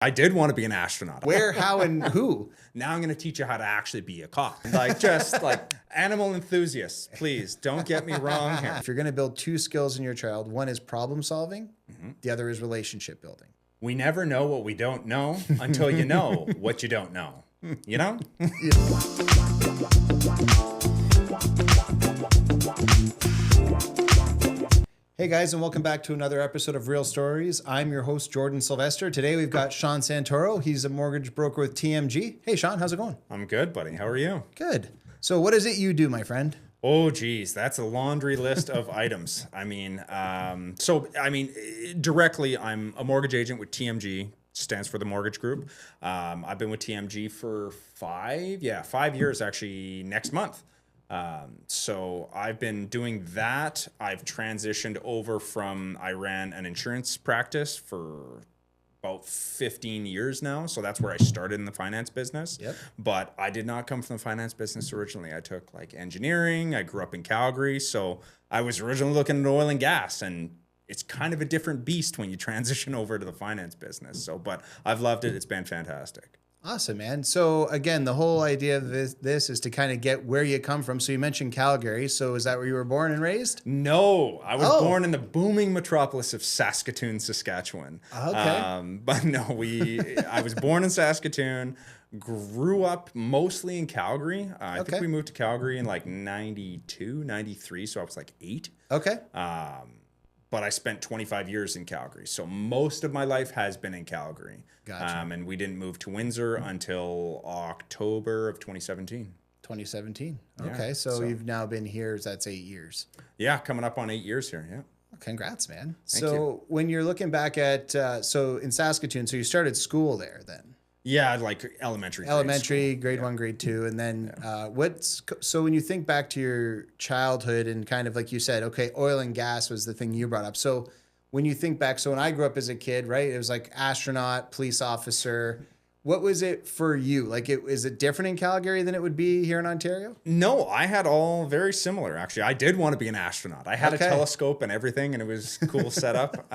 I did want to be an astronaut. Where, how, and who? Now I'm going to teach you how to actually be a cop. Just like animal enthusiasts, please don't get me wrong here. If you're going to build two skills in your child, one is problem solving, the other is relationship building. We never know what we don't know until you know what you don't know. You know? Hey guys, and welcome back to another episode of Real Stories. I'm your host, Jordan Silvester. Today we've got Sean Santoro. He's a mortgage broker with TMG. Hey Sean, how's it going? I'm good, buddy. How are you? Good. So what is it you do, my friend? Oh, geez, that's a laundry list of items. Directly, I'm a mortgage agent with TMG, stands for the Mortgage Group. I've been with TMG for 5 years actually next month. So I've been doing that. I've transitioned over I ran an insurance practice for about 15 years now. So that's where I started in the finance business. Yep. But I did not come from the finance business originally. I took engineering. I grew up in Calgary. So I was originally looking at oil and gas, and it's kind of a different beast when you transition over to the finance business. But I've loved it. It's been fantastic. Awesome, man. So again, the whole idea of this is to kind of get where you come from. So you mentioned Calgary. So is that where you were born and raised? No, I was born in the booming metropolis of Saskatoon, Saskatchewan. Okay. But no, I was born in Saskatoon, grew up mostly in Calgary. I think we moved to Calgary in 92, 93. So I was 8. Okay. But I spent 25 years in Calgary. So most of my life has been in Calgary. Gotcha. And we didn't move to Windsor until October of 2017. 2017. Yeah, Okay. So you've now been here, that's 8 years. Yeah, coming up on 8 years here. Yeah. Congrats, man. Thank you. When you're looking back at, so in Saskatoon, so you started school there then? Yeah, elementary. Grade 1, grade 2. And then so when you think back to your childhood and kind of like you said, okay, oil and gas was the thing you brought up. So when you think back, so when I grew up as a kid, right, it was astronaut, police officer. What was it for you? Is it different in Calgary than it would be here in Ontario? No, I had all very similar, actually. I did want to be an astronaut. I had a telescope and everything, and it was cool setup.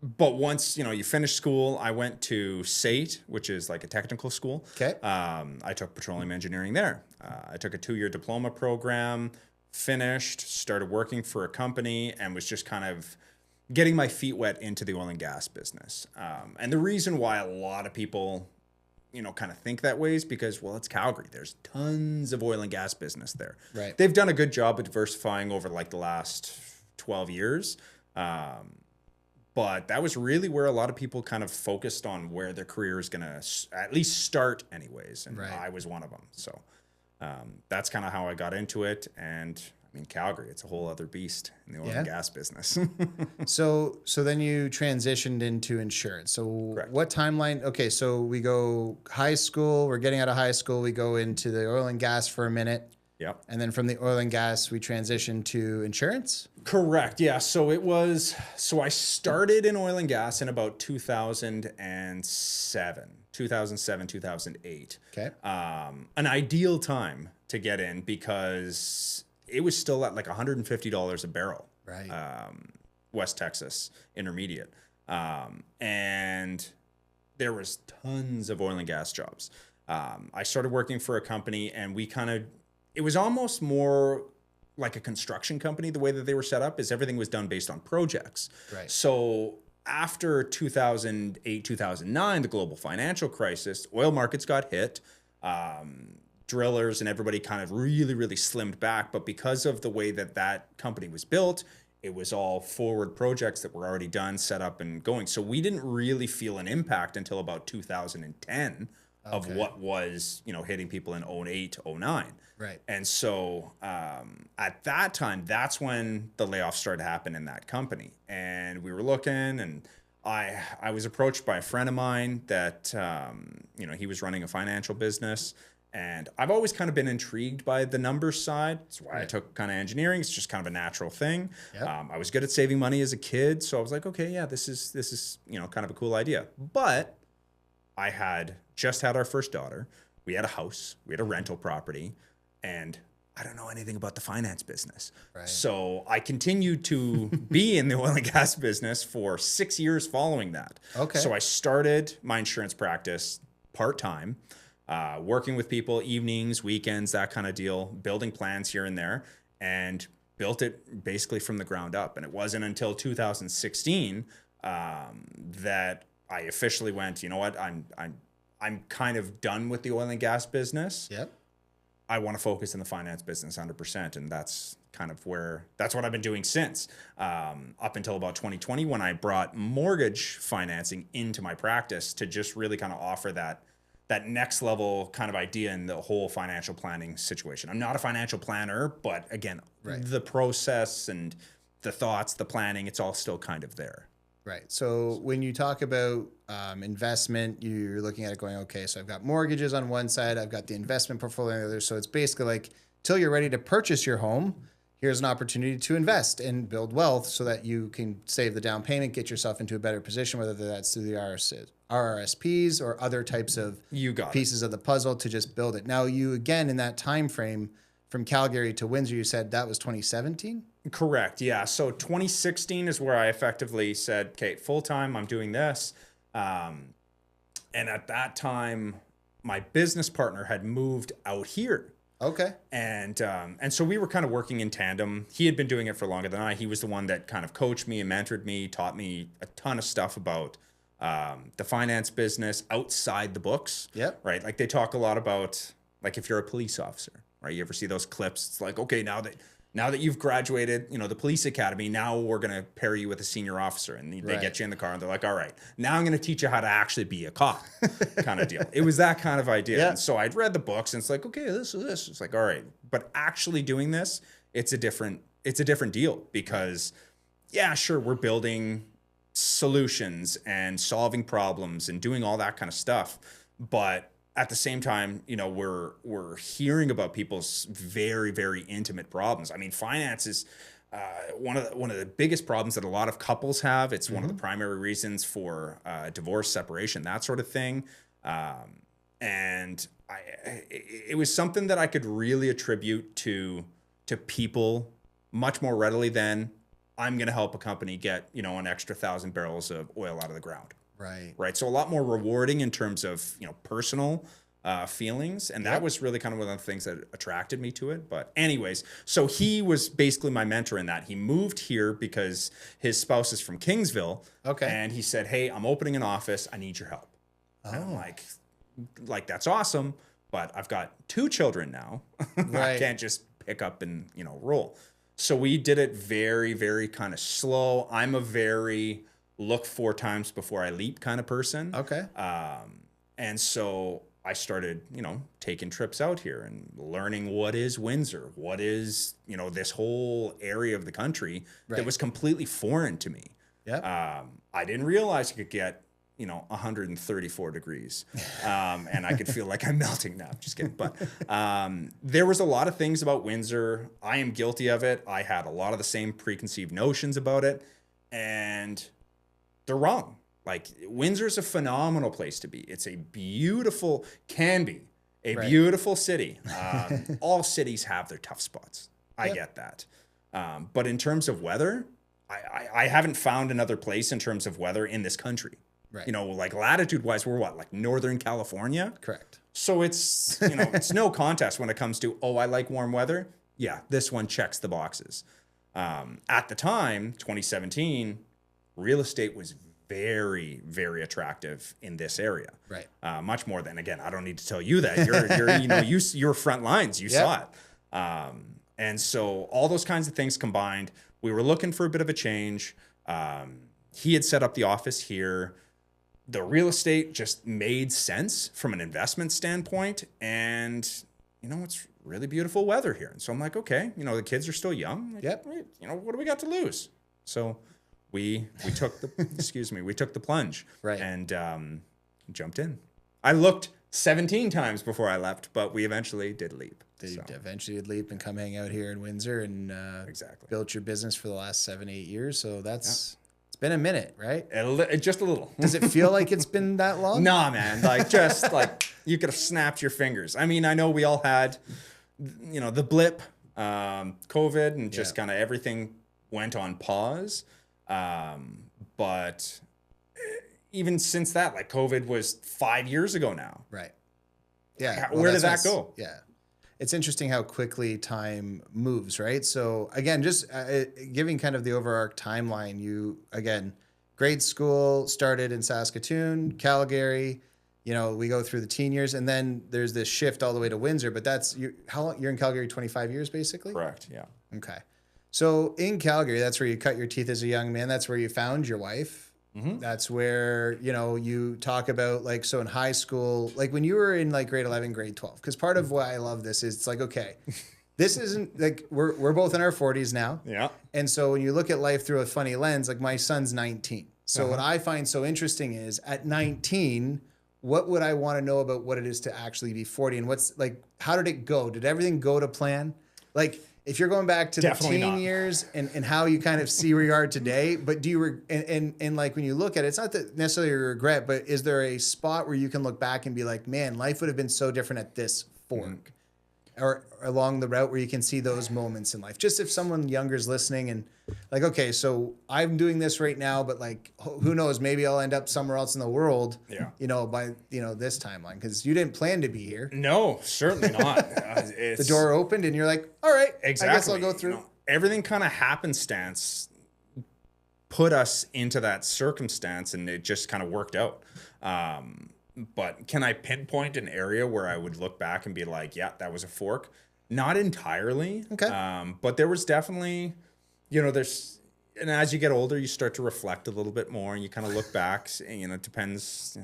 But once, you finish school, I went to SAIT, which is a technical school. Okay. I took petroleum engineering there. I took a 2-year diploma program, finished, started working for a company, and was just kind of getting my feet wet into the oil and gas business. And the reason why a lot of people, kind of think that way is because, it's Calgary. There's tons of oil and gas business there. Right. They've done a good job of diversifying over the last 12 years. But that was really where a lot of people kind of focused on where their career is going to at least start anyways. And I was one of them. So that's kind of how I got into it. And Calgary, it's a whole other beast in the oil and gas business. So then you transitioned into insurance. So Correct. What timeline? Okay, so we go high school. We're getting out of high school. We go into the oil and gas for a minute. Yep. And then from the oil and gas, we transition to insurance? Correct. Yeah. So I started in oil and gas in about 2007, 2008. Okay. An ideal time to get in because it was still at $150 a barrel. Right. West Texas Intermediate. And there was tons of oil and gas jobs. I started working for a company, and it was almost more like a construction company. The way that they were set up is everything was done based on projects. Right. So after 2008, 2009, the global financial crisis, oil markets got hit. Drillers and everybody kind of really, really slimmed back. But because of the way that company was built, it was all forward projects that were already done, set up, and going. So we didn't really feel an impact until about 2010 of what was, hitting people in 08, 09. Right. And so at that time, that's when the layoffs started to happen in that company. And we were looking, and I was approached by a friend of mine that, he was running a financial business. And I've always kind of been intrigued by the numbers side. That's why I took kind of engineering. It's just kind of a natural thing. Yep. I was good at saving money as a kid. So I was like, okay, yeah, this is kind of a cool idea. But I had just had our first daughter. We had a house. We had a rental property. And I don't know anything about the finance business. Right. So I continued to be in the oil and gas business for 6 years following that. Okay. So I started my insurance practice part-time, working with people evenings, weekends, that kind of deal, building plans here and there, and built it basically from the ground up. And it wasn't until 2016 that I officially went, you know what, I'm kind of done with the oil and gas business. Yep. I want to focus in the finance business 100%. And that's kind of that's what I've been doing since, up until about 2020, when I brought mortgage financing into my practice to just really kind of offer that next level kind of idea in the whole financial planning situation. I'm not a financial planner, but again, the process and the thoughts, the planning, it's all still kind of there. Right. So when you talk about investment, you're looking at it going, okay, so I've got mortgages on one side, I've got the investment portfolio on the other. So it's basically like, till you're ready to purchase your home, here's an opportunity to invest and build wealth so that you can save the down payment, get yourself into a better position, whether that's through the RRSPs or other types of pieces of the puzzle to just build it. Now, you, again, in that time frame from Calgary to Windsor, you said that was 2017? Correct. Yeah. So 2016 is where I effectively said, okay, full time, I'm doing this. And at that time, my business partner had moved out here. Okay. And so we were kind of working in tandem. He had been doing it for longer than I. He was the one that kind of coached me and mentored me, taught me a ton of stuff about the finance business outside the books. Yep. Right. Like they talk a lot about, like, if you're a police officer, right? You ever see those clips? It's like, okay, now that you've graduated, you know, the police academy, now we're going to pair you with a senior officer, and they get you in the car and they're like, all right, now I'm going to teach you how to actually be a cop kind of deal. It was that kind of idea. Yeah. And so I'd read the books and it's like, okay, this is this. It's like, all right, but actually doing this, it's a different deal because yeah, sure. We're building solutions and solving problems and doing all that kind of stuff. But at the same time, you know, we're hearing about people's very, very intimate problems. I mean, finance is one of the biggest problems that a lot of couples have. It's one of the primary reasons for divorce, separation, that sort of thing. And it was something that I could really attribute to people much more readily than I'm going to help a company get, you know, an extra 1,000 barrels of oil out of the ground. Right. So a lot more rewarding in terms of, you know, personal feelings. And that was really kind of one of the things that attracted me to it. But anyways, so he was basically my mentor in that. He moved here because his spouse is from Kingsville. Okay. And he said, hey, I'm opening an office. I need your help. Oh. And I'm like, that's awesome. But I've got 2 children now. I can't just pick up and, you know, roll. So we did it very, very kind of slow. I'm a very look 4 times before I leap kind of person. Okay. And so I started, you know, taking trips out here and learning what is Windsor, what is, you know, this whole area of the country that was completely foreign to me. Yeah. I didn't realize it could get, you know, 134 degrees. And I could feel like I'm melting now. Just kidding. But there was a lot of things about Windsor. I am guilty of it. I had a lot of the same preconceived notions about it. And they're wrong. Like, Windsor's a phenomenal place to be. It's a beautiful, can be a beautiful city. All cities have their tough spots. I get that. But in terms of weather, I haven't found another place in terms of weather in this country. Right. You know, like latitude wise, we're what, like Northern California? Correct. So it's, you know, it's no contest when it comes to, oh, I like warm weather. Yeah, this one checks the boxes. At the time, 2017, real estate was very, very attractive in this area. Right. Much more than, again, I don't need to tell you that. You're you know, you're front lines. You saw it. And so all those kinds of things combined, we were looking for a bit of a change. He had set up the office here. The real estate just made sense from an investment standpoint. And, you know, it's really beautiful weather here. And so I'm like, okay, you know, the kids are still young. Like, you know, what do we got to lose? So we took the we took the plunge and jumped in. I looked 17 times before I left, but we eventually did leap. Eventually did leap and come hang out here in Windsor and built your business for the last 7-8 years. So that's it's been a minute, right? Just a little. Does it feel like it's been that long? Nah, man. Like, just like you could have snapped your fingers. I mean, I know we all had, you know, the blip COVID, and just kind of everything went on pause. But even since that, like COVID was 5 years ago now. Right. Yeah. Where did that go? Yeah. It's interesting how quickly time moves, right? So again, just giving kind of the overarch timeline, again, grade school started in Saskatoon, Calgary, we go through the teen years, and then there's this shift all the way to Windsor, but how long, you're in Calgary 25 years basically? Correct. Yeah. Okay. So in Calgary, that's where you cut your teeth as a young man. That's where you found your wife. Mm-hmm. That's where, you talk about so in high school, like when you were in like grade 11, grade 12, because part of why I love this is it's like, okay, this isn't like we're both in our 40s now. Yeah. And so when you look at life through a funny lens, like my son's 19. So what I find so interesting is at 19, what would I want to know about what it is to actually be 40? And how did it go? Did everything go to plan? Like, if you're going back to Definitely the teen not. years and how you kind of see where you are today, but do you, and like when you look at it, it's not that necessarily a regret, but is there a spot where you can look back and be like, man, life would have been so different at this fork or along the route where you can see those moments in life? Just if someone younger is listening and like, okay, so I'm doing this right now, but like, who knows, maybe I'll end up somewhere else in the world, by, this timeline, because you didn't plan to be here. No, certainly not. The door opened and you're like, all right, exactly. I guess I'll go through. Everything kind of happenstance put us into that circumstance, and it just kind of worked out. But can I pinpoint an area where I would look back and be like, yeah, that was a fork? Not entirely. Okay. But there was definitely, and as you get older, you start to reflect a little bit more, and you kind of look back, and, it depends,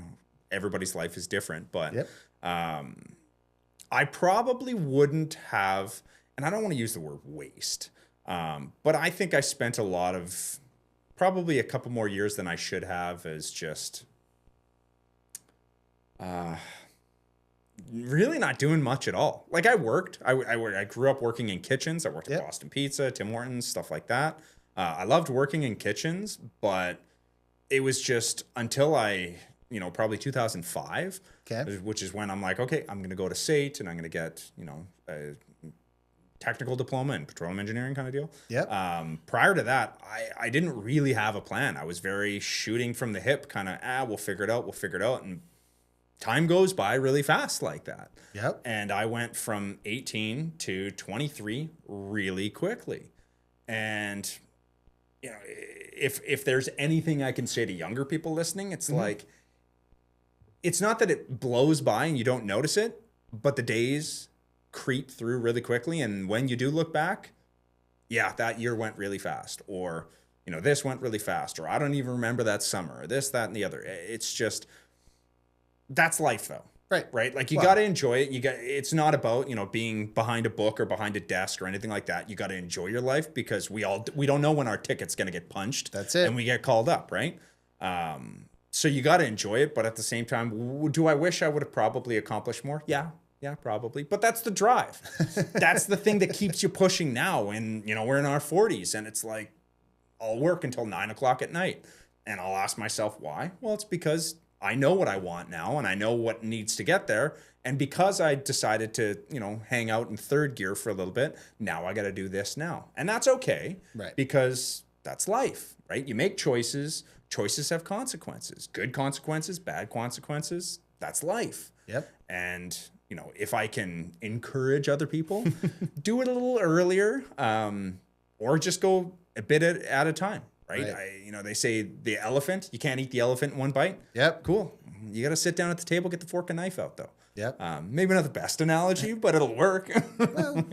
everybody's life is different, but I probably wouldn't have, and I don't want to use the word waste, but I think I spent probably a couple more years than I should have as just really not doing much at all. Like I worked. I grew up working in kitchens. I worked at Boston Pizza, Tim Hortons, stuff like that. I loved working in kitchens, but it was just until I, probably 2005, which is when I'm like, okay, I'm going to go to SAIT and I'm going to get, a technical diploma in petroleum engineering kind of deal. Prior to that, I didn't really have a plan. I was very shooting from the hip, kind of, we'll figure it out. And time goes by really fast like that. And I went from 18 to 23 really quickly. And, if there's anything I can say to younger people listening, it's like, it's not that it blows by and you don't notice it, but the days creep through really quickly. And when you do look back, that year went really fast, or, this went really fast, or I don't even remember that summer, or this, that, and the other. It's just, that's life though. Right. Like you got to enjoy it. It's not about, being behind a book or behind a desk or anything like that. You got to enjoy your life, because we don't know when our ticket's going to get punched. That's it. And we get called up. Right. So you got to enjoy it. But at the same time, do I wish I would have probably accomplished more? Yeah, probably. But that's the drive. That's the thing that keeps you pushing now. And, we're in our 40s, and it's like, I'll work until 9 o'clock at night. And I'll ask myself why. Well, it's because I know what I want now, and I know what needs to get there. And because I decided to, hang out in third gear for a little bit, now I got to do this now. And that's okay. Right. Because that's life, right? You make choices. Choices have consequences. Good consequences, bad consequences. That's life. And, if I can encourage other people, do it a little earlier, or just go a bit at a time. Right. They say the elephant, you can't eat the elephant in one bite. Cool. You got to sit down at the table, get the fork and knife out though. Maybe not the best analogy, but it'll work. Well,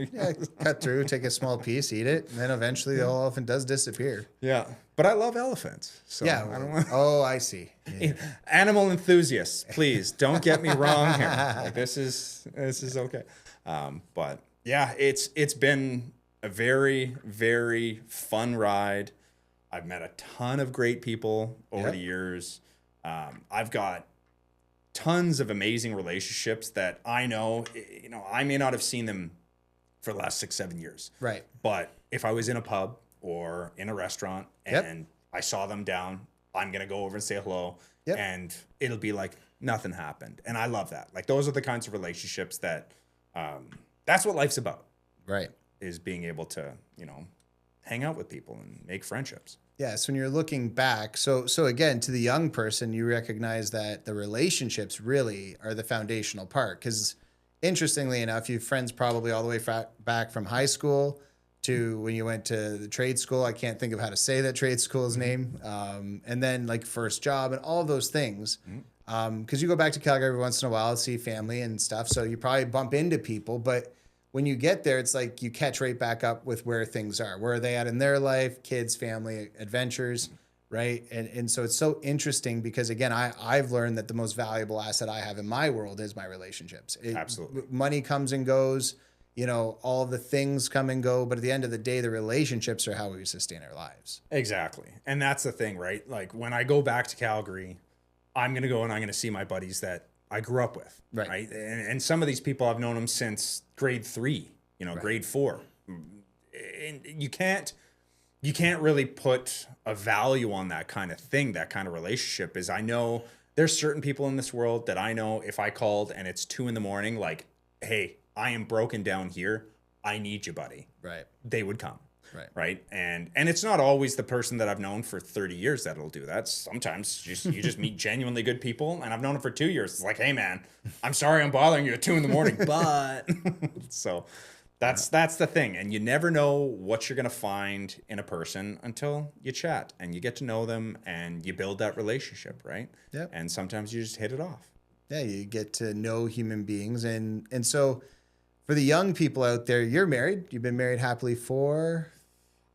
cut through, take a small piece, eat it, and then eventually the whole elephant does disappear. But I love elephants. So I don't want. Oh, I see. Animal enthusiasts, please don't get me wrong here. Like this is okay. But it's been a very, very fun ride. I've met a ton of great people over the years. I've got tons of amazing relationships that I know, I may not have seen them for the last 6-7 years. Right. But if I was in a pub or in a restaurant and I saw them down, I'm going to go over and say hello. And it'll be like nothing happened. And I love that. Like those are the kinds of relationships that, that's what life's about. Right. is being able to, you know, hang out with people and make friendships. Yes, when you're looking back, so again, to the young person, you recognize that the relationships really are the foundational part. Because interestingly enough, you have friends probably all the way back from high school to when you went to the trade school. I can't think of how to say that trade school's name. And then like first job and all of those things. Because you go back to Calgary every once in a while to see family and stuff. So you probably bump into people, but when you get there, it's like you catch right back up with where things are. Where are they at in their life, kids, family, adventures, right? And so it's so interesting because, again, I've learned that the most valuable asset I have in my world is my relationships. Absolutely. Money comes and goes, you know, all of the things come and go. But at the end of the day, the relationships are how we sustain our lives. Exactly. And that's the thing, right? Like when I go back to Calgary, I'm going to go and I'm going to see my buddies that I grew up with, right? And some of these people I've known them since grade 3, you know, grade 4. And you can't really put a value on that kind of thing, that kind of relationship. Is I know there's certain people in this world that I know if I called and it's 2 a.m, like, hey, I am broken down here. I need you, buddy. Right. They would come. Right. And it's not always the person that I've known for 30 years that'll do that. Sometimes you just meet genuinely good people. And I've known them for 2 years. It's like, hey, man, I'm sorry I'm bothering you at 2 a.m, but so that's the thing. And you never know what you're going to find in a person until you chat and you get to know them and you build that relationship. Right. Yep. And sometimes you just hit it off. Yeah. You get to know human beings. And so for the young people out there, you're married. You've been married happily for...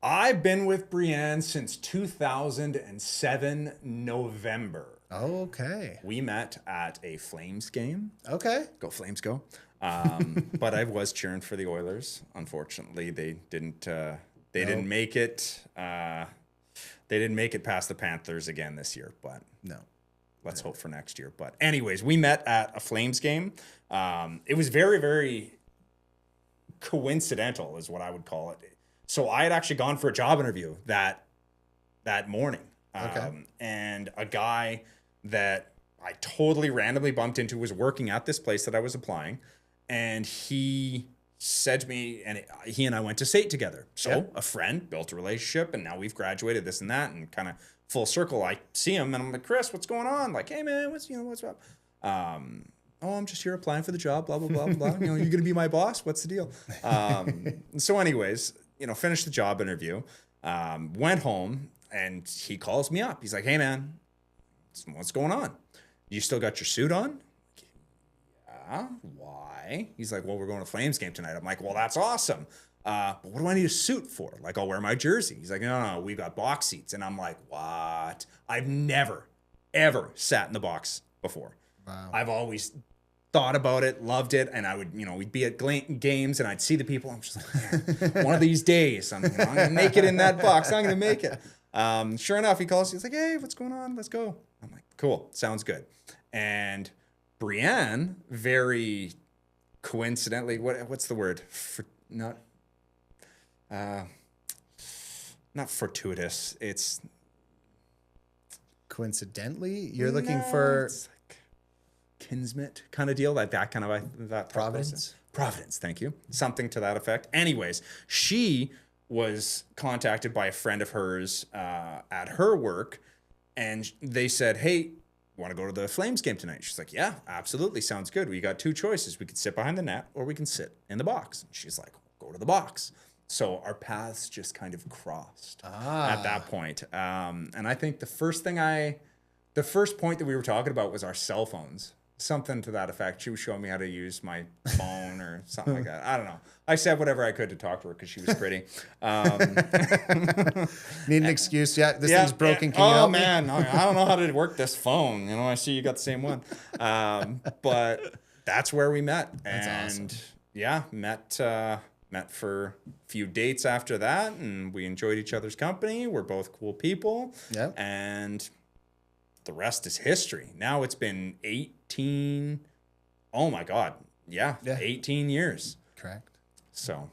I've been with Brienne since 2007 November. Oh, okay. We met at a Flames game. Okay. Go Flames, go. But I was cheering for the Oilers. Unfortunately, they didn't make it. They didn't make it past the Panthers again this year, but let's hope for next year. But anyways, we met at a Flames game. It was very, very coincidental is what I would call it. So I had actually gone for a job interview that morning. And a guy that I totally randomly bumped into was working at this place that I was applying. And he said to me, and he and I went to SAIT together. So a friend, built a relationship, and now we've graduated, this and that, and kind of full circle. I see him and I'm like, Chris, what's going on? Like, hey man, what's up? Oh, I'm just here applying for the job, blah, blah, blah, blah. You know, you're going to be my boss? What's the deal? So anyways, you know, finished the job interview, went home, and he calls me up. He's like, hey, man, what's going on? You still got your suit on? Yeah, why? He's like, well, we're going to Flames game tonight. I'm like, well, that's awesome. But what do I need a suit for? Like, I'll wear my jersey. He's like, no, we've got box seats. And I'm like, what? I've never, ever sat in the box before. Wow. I've always thought about it, loved it, and I would, you know, we'd be at games and I'd see the people. I'm just like, man, one of these days, I'm gonna make it in that box. I'm gonna make it. Sure enough, he calls. He's like, hey, what's going on? Let's go. I'm like, cool, sounds good. And Brienne, very coincidentally, what's the word? Not fortuitous. It's coincidentally you're looking for. Kinsmet kind of deal, that kind of that Providence. Thank you, something to that effect. Anyways, she was contacted by a friend of hers at her work, and they said, hey, want to go to the Flames game tonight? She's like, yeah, absolutely, sounds good. We got 2 choices. We could sit behind the net or we can sit in the box. And she's like, go to the box. So our paths just kind of crossed at that point. And I think the first point that we were talking about was our cell phones. Something to that effect. She was showing me how to use my phone or something like that. I don't know. I said whatever I could to talk to her because she was pretty. Need an excuse? Yeah, this thing's broken. Can you help me? Man, I don't know how to work this phone. You know, I see you got the same one. But that's where we met. That's awesome. Yeah, met for a few dates after that, and we enjoyed each other's company. We're both cool people. Yeah. And the rest is history. Now it's been 18. Oh my God. Yeah. 18 years. Correct. So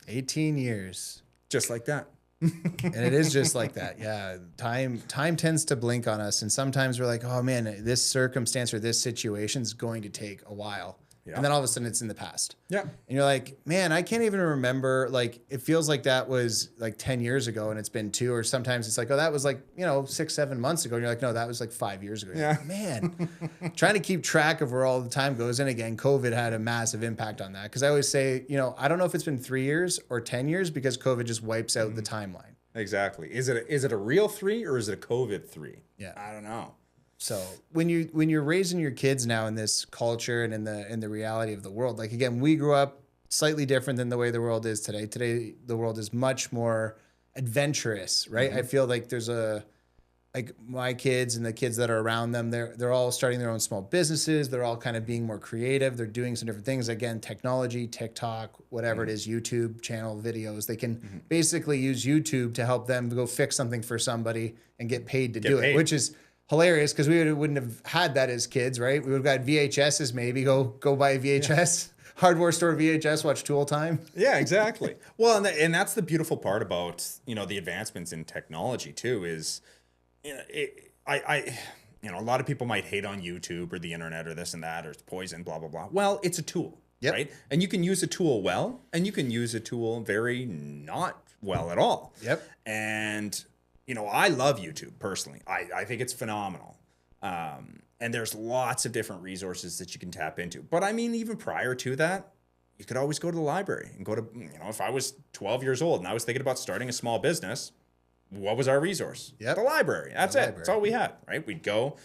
18 years. Just like that. And it is just like that. Yeah. Time tends to blink on us. And sometimes we're like, oh man, this circumstance or this situation is going to take a while. Yeah. And then all of a sudden it's in the past. Yeah. And you're like, man, I can't even remember. Like, it feels like that was like 10 years ago and it's been 2, or sometimes it's like, oh, that was like, 6, 7 months ago. And you're like, no, that was like 5 years ago. Yeah. Like, man, trying to keep track of where all the time goes. And again, COVID had a massive impact on that. Cause I always say, I don't know if it's been 3 years or 10 years because COVID just wipes out the timeline. Exactly. Is it a real 3 or is it a COVID 3? Yeah. I don't know. So when you're raising your kids now in this culture and in the reality of the world, like, again, we grew up slightly different than the way the world is today. Today, the world is much more adventurous, right? I feel like there's like my kids and the kids that are around them, they're all starting their own small businesses. They're all kind of being more creative. They're doing some different things. Again, technology, TikTok, whatever it is, YouTube channel videos. They can basically use YouTube to help them go fix something for somebody and get paid to do it, which is hilarious because we wouldn't have had that as kids, right? We would have got VHSs maybe. Go buy a VHS, hardware store VHS, watch Tool Time. Yeah, exactly. Well, and that's the beautiful part about, the advancements in technology too is, a lot of people might hate on YouTube or the internet or this and that or it's poison, blah, blah, blah. Well, it's a tool, right? And you can use a tool well, and you can use a tool very not well at all. Yep. And I love YouTube personally. I think it's phenomenal. And there's lots of different resources that you can tap into. But I mean, even prior to that, you could always go to the library and go to, if I was 12 years old and I was thinking about starting a small business, what was our resource? Yep. The library. That's it. library. That's all we had, right? We'd go,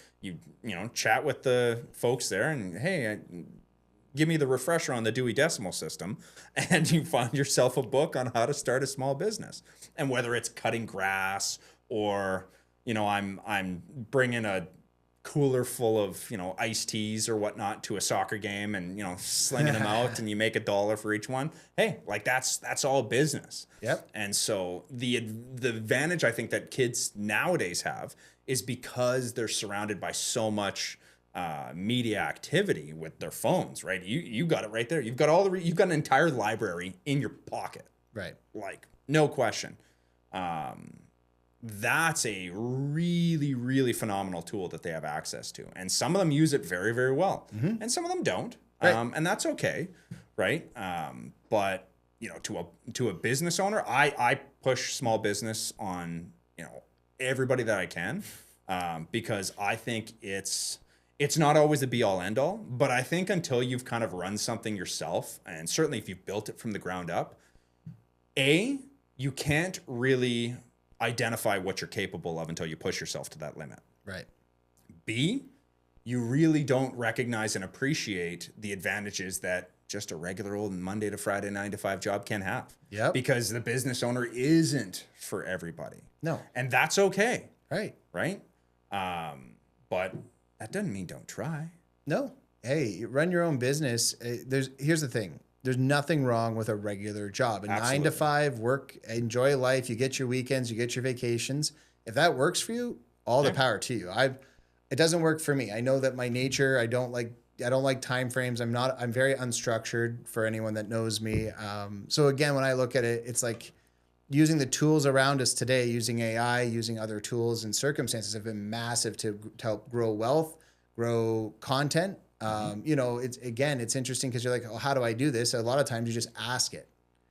chat with the folks there and, hey, give me the refresher on the Dewey Decimal System, and you find yourself a book on how to start a small business. And whether it's cutting grass or, I'm bringing a cooler full of, iced teas or whatnot to a soccer game and, slinging them out and you make $1 for each one. Hey, like that's all business. Yep. And so the advantage I think that kids nowadays have is because they're surrounded by so much media activity with their phones, right? You got it right there. You've got you've got an entire library in your pocket. Right. Like, no question. That's a really, really phenomenal tool that they have access to. And some of them use it very, very well. And some of them don't. Right. And that's okay. Right. But, to a business owner, I push small business on, everybody that I can, because I think it's not always the be all end all, but I think until you've kind of run something yourself, and certainly if you've built it from the ground up, you can't really identify what you're capable of until you push yourself to that limit. Right. B, you really don't recognize and appreciate the advantages that just a regular old Monday to Friday 9-to-5 job can have. Yep. Because the business owner isn't for everybody. No. And that's okay. Right. Right? But that doesn't mean don't try. No. Hey, you run your own business. Here's the thing. There's nothing wrong with a regular job. A Absolutely. 9-to-5 work, enjoy life. You get your weekends, you get your vacations. If that works for you, all the power to you. It doesn't work for me. I know that my nature, I don't like time frames. I'm very unstructured for anyone that knows me. So again, when I look at it, it's like using the tools around us today, using AI, using other tools and circumstances have been massive to help grow wealth, grow content. It's interesting because you're like, oh, how do I do this? A lot of times you just ask it.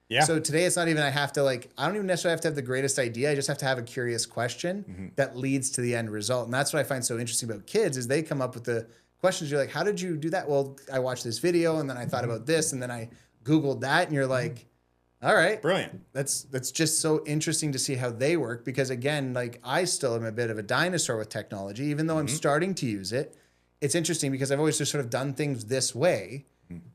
Yeah. So today it's not even, I don't even necessarily have to have the greatest idea. I just have to have a curious question that leads to the end result. And that's what I find so interesting about kids is they come up with the questions. You're like, how did you do that? Well, I watched this video and then I thought about this and then I Googled that, and you're like, all right, brilliant. That's just so interesting to see how they work, because again, like I still am a bit of a dinosaur with technology, even though I'm starting to use it. It's interesting because I've always just sort of done things this way,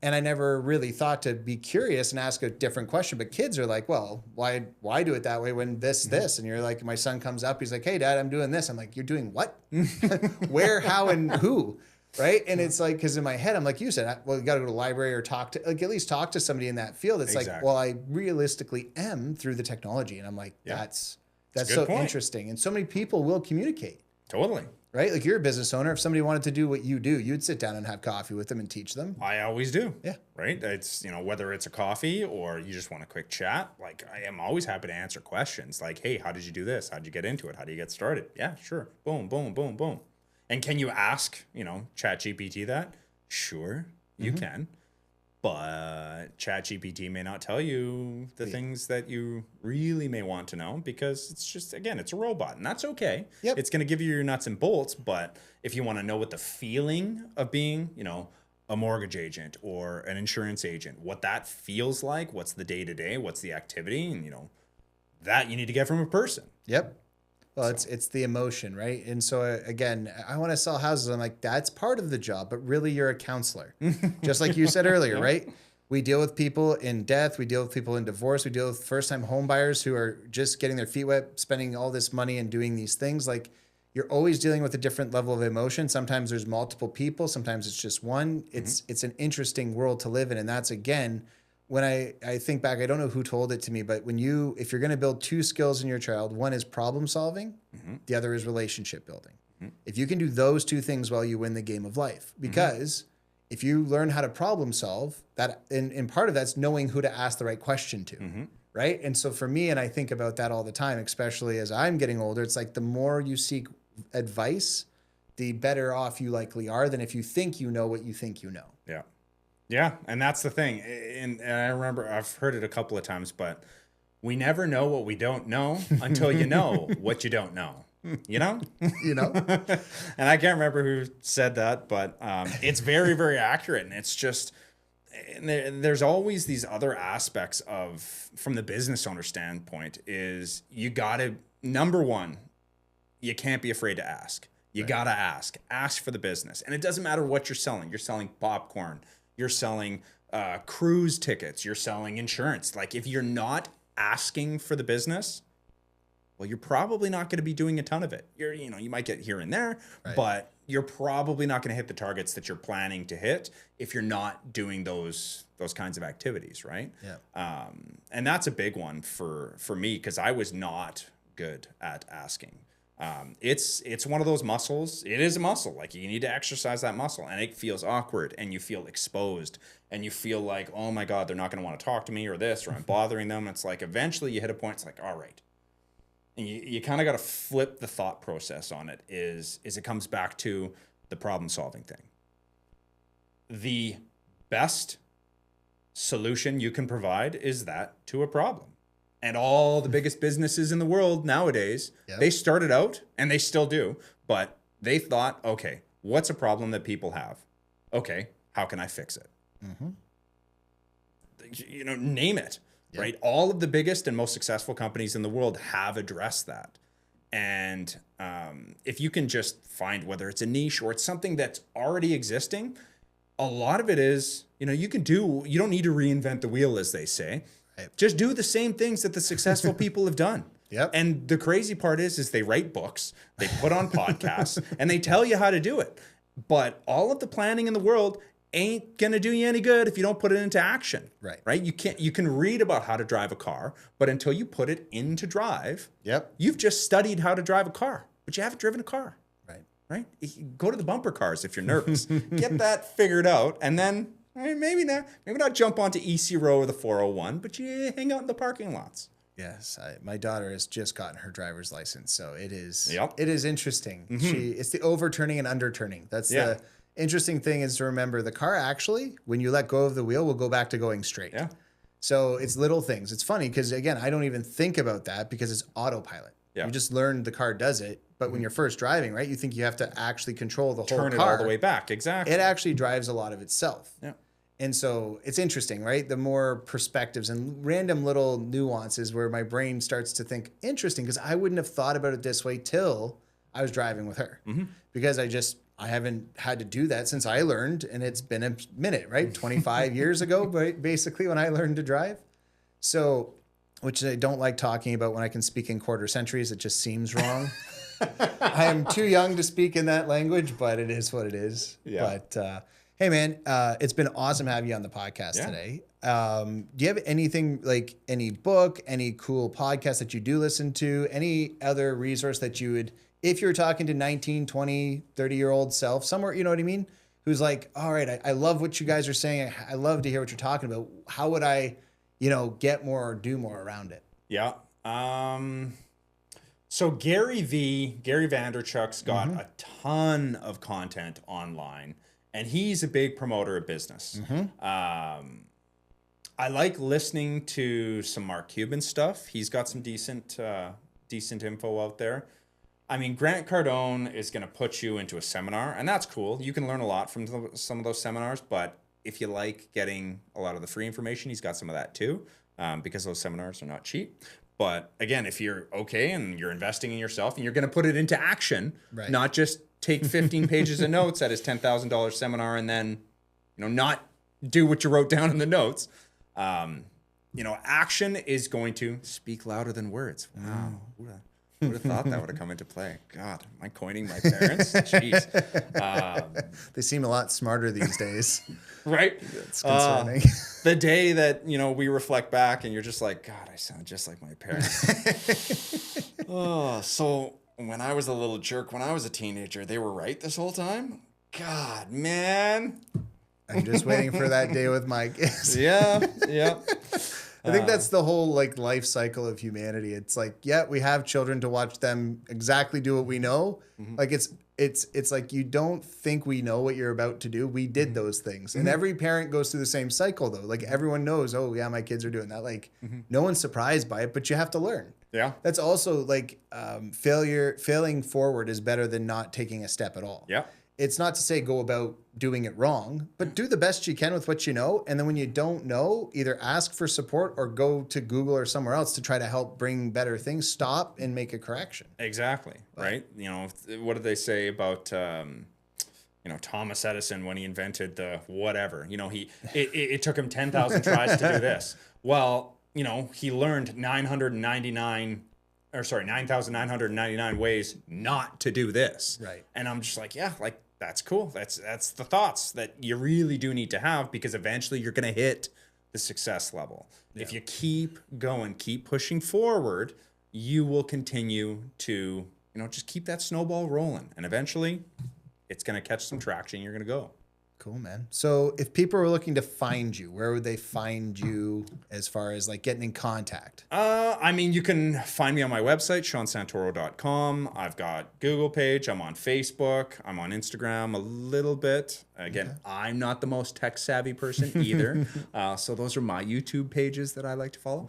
and I never really thought to be curious and ask a different question. But kids are like, well, why do it that way when this? And you're like, my son comes up, he's like, hey, Dad, I'm doing this. I'm like, you're doing what? Where, how, and who? Right. And it's like, because in my head, I'm like you said, well, you got to go to the library or at least talk to somebody in that field. It's like, well, I realistically am through the technology. And I'm like, that's so interesting. And so many people will communicate. Totally. Right? Like you're a business owner. If somebody wanted to do what you do, you'd sit down and have coffee with them and teach them. I always do. Yeah. Right? It's, whether it's a coffee or you just want a quick chat, like I am always happy to answer questions like, hey, how did you do this? How did you get into it? How do you get started? Yeah, sure. Boom, boom, boom, boom. And can you ask, ChatGPT that? Sure, you can. But ChatGPT may not tell you the things that you really may want to know because it's just, again, it's a robot, and that's okay. Yep. It's going to give you your nuts and bolts, but if you want to know what the feeling of being, a mortgage agent or an insurance agent, what that feels like, what's the day-to-day, what's the activity, and, that you need to get from a person. Yep. Well, it's the emotion, right? And so again, I want to sell houses. I'm like, that's part of the job, but really you're a counselor. Just like you said earlier, right? We deal with people in death. We deal with people in divorce. We deal with first-time home buyers who are just getting their feet wet, spending all this money and doing these things. Like, you're always dealing with a different level of emotion. Sometimes there's multiple people. Sometimes it's just one. It's an interesting world to live in. And that's, again, when I think back, I don't know who told it to me, but if you're going to build two skills in your child, one is problem solving, the other is relationship building. If you can do those two things well, you win the game of life. Because if you learn how to problem solve, that and part of that's knowing who to ask the right question to, right? And so for me, and I think about that all the time, especially as I'm getting older, it's like the more you seek advice, the better off you likely are than if you think you know what you think you know. Yeah. Yeah, and that's the thing. And I remember I've heard it a couple of times, but we never know what we don't know until you know what you don't know. You know? And I can't remember who said that, but it's very, very accurate. And it's just, there's always these other aspects from the business owner standpoint is you got to, number one, you can't be afraid to ask. You got to ask for the business. And it doesn't matter what you're selling. You're selling popcorn. You're selling cruise tickets. You're selling insurance. Like, if you're not asking for the business, well, you're probably not going to be doing a ton of it. You might get here and there, but you're probably not going to hit the targets that you're planning to hit if you're not doing those kinds of activities, right? Yeah. And that's a big one for me because I was not good at asking. It's one of those muscles. It is a muscle. Like, you need to exercise that muscle, and it feels awkward, and you feel exposed, and you feel like, oh my God, they're not going to want to talk to me or this, or I'm bothering them. It's like, eventually you hit a point. It's like, all right. And you kind of got to flip the thought process on it is it comes back to the problem solving thing. The best solution you can provide is that to a problem. And all the biggest businesses in the world nowadays, they started out, and they still do, but they thought, okay, what's a problem that people have? Okay, how can I fix it? Name it, right? All of the biggest and most successful companies in the world have addressed that. And if you can just find whether it's a niche or it's something that's already existing, a lot of it is, you don't need to reinvent the wheel, as they say. Just do the same things that the successful people have done. Yep. And the crazy part is they write books, they put on podcasts, and they tell you how to do it. But all of the planning in the world ain't going to do you any good if you don't put it into action. Right? You can read about how to drive a car, but until you put it into drive, you've just studied how to drive a car, but you haven't driven a car. Right? Go to the bumper cars if you're nervous. Get that figured out, and then maybe not jump onto EC Row or the 401, but you hang out in the parking lots. Yes, my daughter has just gotten her driver's license, so it is interesting. It's the overturning and underturning. That's the interesting thing is to remember the car actually, when you let go of the wheel, will go back to going straight. Yeah. So it's little things. It's funny because, again, I don't even think about that because it's autopilot. Yeah. You just learn the car does it. But when you're first driving, right, you think you have to actually control the whole car. Turn it all the way back. Exactly. It actually drives a lot of itself. Yeah. And so it's interesting, right? The more perspectives and random little nuances where my brain starts to think, interesting, because I wouldn't have thought about it this way till I was driving with her. Because I haven't had to do that since I learned, and it's been a minute, right? 25 years ago, basically, when I learned to drive. So, which I don't like talking about when I can speak in quarter centuries. It just seems wrong. I am too young to speak in that language, but it is what it is. Yeah. But hey, man, it's been awesome having you on the podcast today. Do you have anything, like any book, any cool podcast that you do listen to, any other resource that you would, if you're talking to 19, 20, 30-year-old self, somewhere, you know what I mean? Who's like, all right, I love what you guys are saying. I love to hear what you're talking about. How would I, get more or do more around it? Yeah. So Gary Vaynerchuk's got a ton of content online, and he's a big promoter of business. I like listening to some Mark Cuban stuff. He's got some decent info out there. I mean, Grant Cardone is going to put you into a seminar, and that's cool. You can learn a lot from some of those seminars, but if you like getting a lot of the free information, he's got some of that too, because those seminars are not cheap. But again, if you're okay and you're investing in yourself and you're going to put it into action, not just take 15 pages of notes at his $10,000 seminar and then, not do what you wrote down in the notes. Action is going to speak louder than words. Wow. Who would have thought that would have come into play? God, am I coining my parents? Jeez. They seem a lot smarter these days. Right? It's concerning. The day that, we reflect back and you're just like, God, I sound just like my parents. So when I was a little jerk, when I was a teenager, they were right this whole time? God, man. I'm just waiting for that day with my kids. Yeah. I think that's the whole life cycle of humanity. It's like, we have children to watch them exactly do what we know. Like it's like you don't think we know what you're about to do. We did those things. And every parent goes through the same cycle though. Like everyone knows, oh yeah, my kids are doing that. Like no one's surprised by it, but you have to learn. Yeah. That's also like failing forward is better than not taking a step at all. Yeah. It's not to say go about doing it wrong, but do the best you can with what you know. And then when you don't know, either ask for support or go to Google or somewhere else to try to help bring better things. Stop and make a correction. Exactly. Right. What did they say about, Thomas Edison when he invented the whatever? It took him 10,000 tries to do this. Well, he learned 9,999 ways not to do this. Right. And I'm just like, that's cool. That's the thoughts that you really do need to have, because eventually you're going to hit the success level. Yeah. If you keep going, keep pushing forward, you will continue to, just keep that snowball rolling. And eventually it's going to catch some traction. You're going to go. Cool, man. So if people were looking to find you, where would they find you as far as getting in contact? You can find me on my website, seansantoro.com. I've got Google page. I'm on Facebook. I'm on Instagram a little bit. Again, I'm not the most tech savvy person either. So those are my YouTube pages that I like to follow.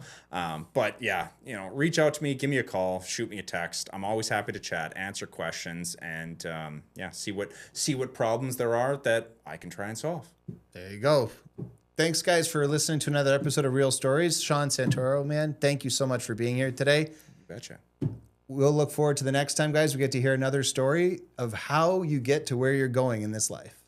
But yeah, reach out to me, give me a call, shoot me a text. I'm always happy to chat, answer questions, and see what problems there are that I can try and solve. There you go. Thanks, guys, for listening to another episode of Real Stories. Sean Santoro, man, thank you so much for being here today. You betcha. We'll look forward to the next time, guys. We get to hear another story of how you get to where you're going in this life.